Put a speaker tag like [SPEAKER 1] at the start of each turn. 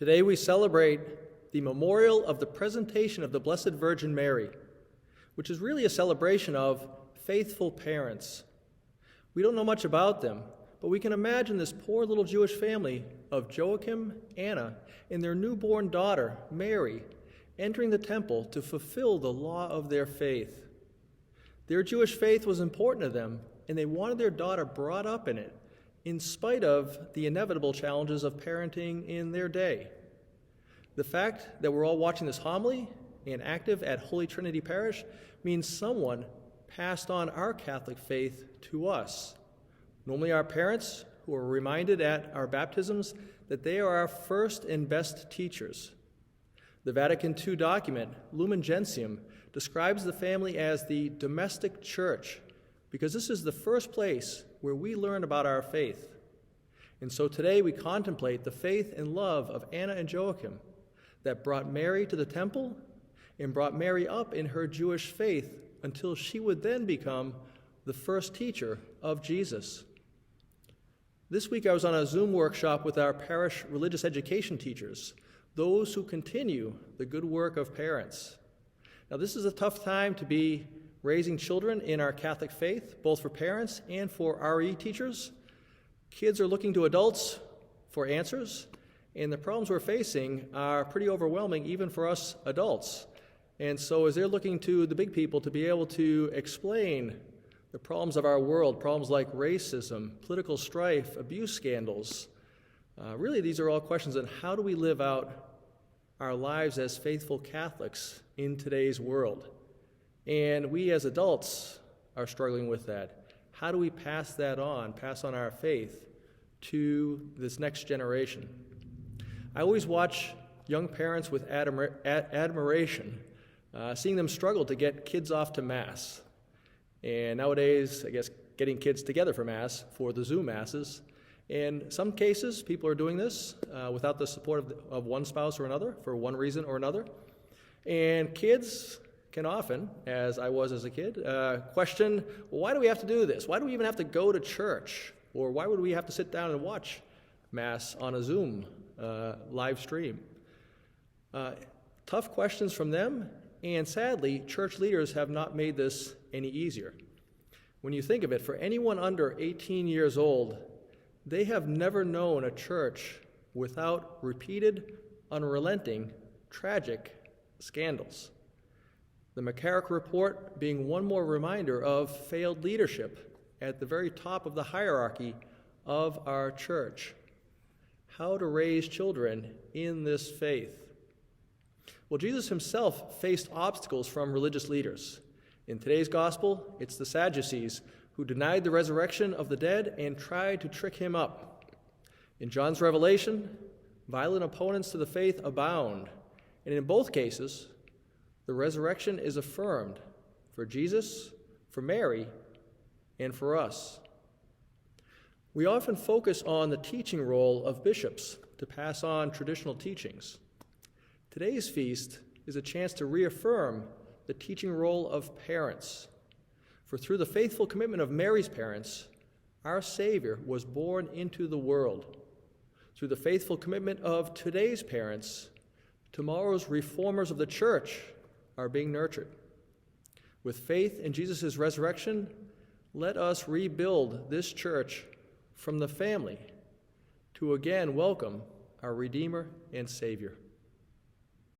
[SPEAKER 1] Today we celebrate the memorial of the presentation of the Blessed Virgin Mary, which is really a celebration of faithful parents. We don't know much about them, but we can imagine this poor little Jewish family of Joachim, Anna, and their newborn daughter, Mary, entering the temple to fulfill the law of their faith. Their Jewish faith was important to them, and they wanted their daughter brought up in it, in spite of the inevitable challenges of parenting in their day. The fact that we're all watching this homily and active at Holy Trinity Parish means someone passed on our Catholic faith to us. Normally our parents, who are reminded at our baptisms that they are our first and best teachers. The Vatican II document, Lumen Gentium, describes the family as the domestic church, because this is the first place where we learn about our faith. And so today we contemplate the faith and love of Anna and Joachim that brought Mary to the temple and brought Mary up in her Jewish faith until she would then become the first teacher of Jesus. This week I was on a Zoom workshop with our parish religious education teachers, those who continue the good work of parents. Now this is a tough time to be raising children in our Catholic faith, both for parents and for RE teachers. Kids are looking to adults for answers, and the problems we're facing are pretty overwhelming even for us adults. And so as they're looking to the big people to be able to explain the problems of our world, problems like racism, political strife, abuse scandals, really these are all questions on how do we live out our lives as faithful Catholics in today's world. And we as adults are struggling with that. How do we pass on our faith to this next generation? I always watch young parents with admiration, seeing them struggle to get kids off to Mass. And nowadays, I guess, getting kids together for Mass, for the Zoom Masses. In some cases, people are doing this without the support of one spouse or another, for one reason or another. And kids can often, as I was as a kid, question, well, why do we have to do this? Why do we even have to go to church? Or why would we have to sit down and watch Mass on a Zoom live stream? Tough questions from them, and sadly, church leaders have not made this any easier. When you think of it, for anyone under 18 years old, they have never known a church without repeated, unrelenting, tragic scandals. The McCarrick Report being one more reminder of failed leadership at the very top of the hierarchy of our church. How to raise children in this faith. Well, Jesus himself faced obstacles from religious leaders. In today's gospel, it's the Sadducees who denied the resurrection of the dead and tried to trick him up. In John's Revelation, violent opponents to the faith abound, and in both cases, the resurrection is affirmed for Jesus, for Mary, and for us. We often focus on the teaching role of bishops to pass on traditional teachings. Today's feast is a chance to reaffirm the teaching role of parents. For through the faithful commitment of Mary's parents, our Savior was born into the world. Through the faithful commitment of today's parents, tomorrow's reformers of the church are being nurtured. With faith in Jesus' resurrection, let us rebuild this church from the family to again welcome our Redeemer and Savior.